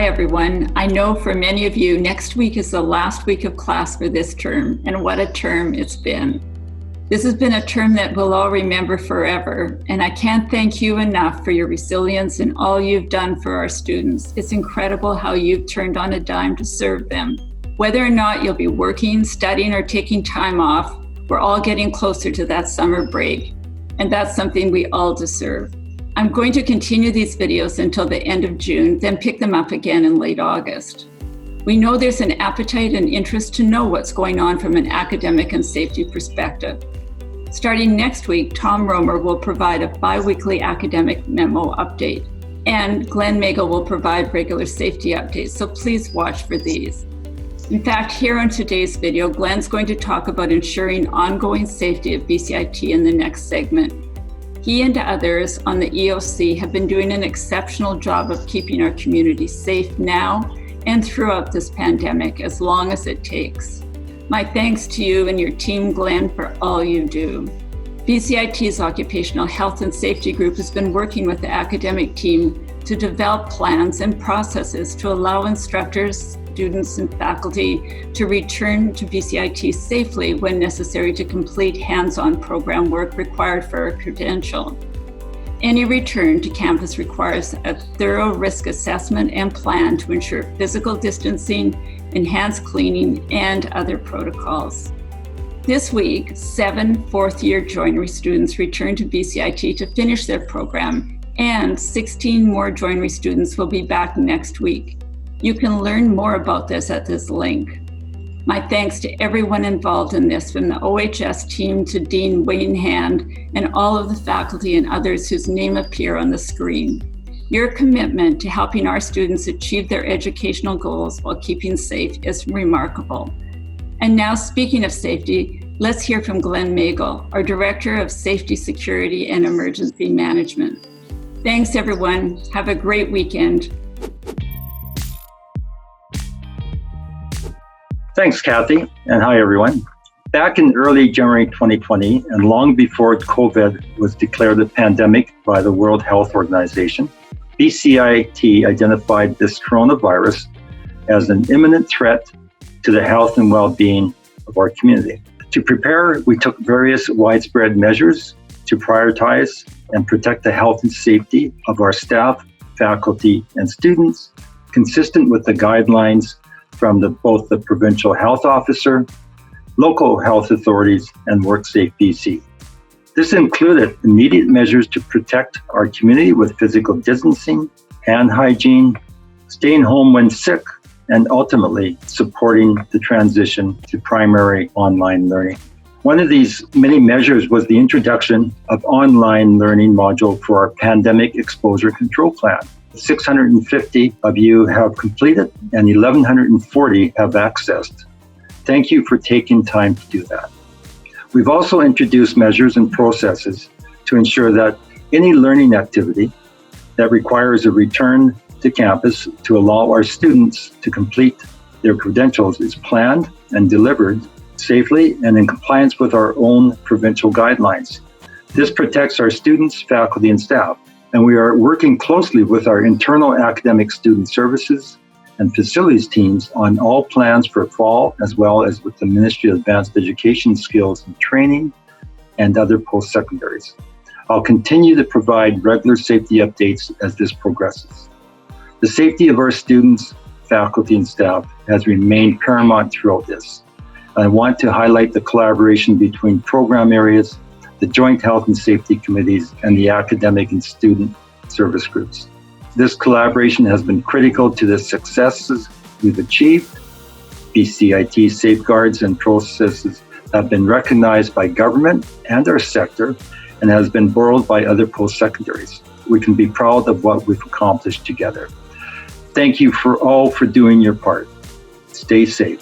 Hi, everyone. I know for many of you, next week is the last week of class for this term, and what a term it's been. This has been a term that we'll all remember forever, and I can't thank you enough for your resilience and all you've done for our students. It's incredible how you've turned on a dime to serve them. Whether or not you'll be working, studying, or taking time off, we're all getting closer to that summer break, and that's something we all deserve. I'm going to continue these videos until the end of June, then pick them up again in late August. We know there's an appetite and interest to know what's going on from an academic and safety perspective. Starting next week, Tom Romer will provide a biweekly academic memo update, and Glen Magel will provide regular safety updates, so please watch for these. In fact, here on today's video, Glen's going to talk about ensuring ongoing safety of BCIT in the next segment. He and others on the EOC have been doing an exceptional job of keeping our community safe now and throughout this pandemic, as long as it takes. My thanks to you and your team, Glen, for all you do. BCIT's Occupational Health and Safety Group has been working with the academic team to develop plans and processes to allow instructors, students, and faculty to return to BCIT safely when necessary to complete hands-on program work required for a credential. Any return to campus requires a thorough risk assessment and plan to ensure physical distancing, enhanced cleaning, and other protocols. This week, 7 fourth-year Joinery students returned to BCIT to finish their program, and 16 more Joinery students will be back next week. You can learn more about this at this link. My thanks to everyone involved in this, from the OHS team to Dean Wayne Hand and all of the faculty and others whose name appear on the screen. Your commitment to helping our students achieve their educational goals while keeping safe is remarkable. And now, speaking of safety, let's hear from Glen Magel, our Director of Safety, Security, and Emergency Management. Thanks, everyone. Have a great weekend. Thanks, Kathy, and hi, everyone. Back in early January 2020, and long before COVID was declared a pandemic by the World Health Organization, BCIT identified this coronavirus as an imminent threat to the health and well-being of our community. To prepare, we took various widespread measures to prioritize and protect the health and safety of our staff, faculty, and students, consistent with the guidelines from both the provincial health officer, local health authorities, and WorkSafe BC. This included immediate measures to protect our community with physical distancing, hand hygiene, staying home when sick, and ultimately supporting the transition to primary online learning. One of these many measures was the introduction of online learning module for our pandemic exposure control plan. 650 of you have completed and 1,140 have accessed. Thank you for taking time to do that. We've also introduced measures and processes to ensure that any learning activity that requires a return to campus to allow our students to complete their credentials is planned and delivered safely and in compliance with our own provincial guidelines. This protects our students, faculty, and staff. And we are working closely with our internal academic student services and facilities teams on all plans for fall, as well as with the Ministry of Advanced Education Skills and Training and other post-secondaries. I'll continue to provide regular safety updates as this progresses. The safety of our students, faculty, and staff has remained paramount throughout this. I want to highlight the collaboration between program areas, the Joint Health and Safety Committees, and the academic and student service groups. This collaboration has been critical to the successes we've achieved. BCIT safeguards and processes have been recognized by government and our sector and has been borrowed by other post-secondaries. We can be proud of what we've accomplished together. Thank you for doing your part. Stay safe.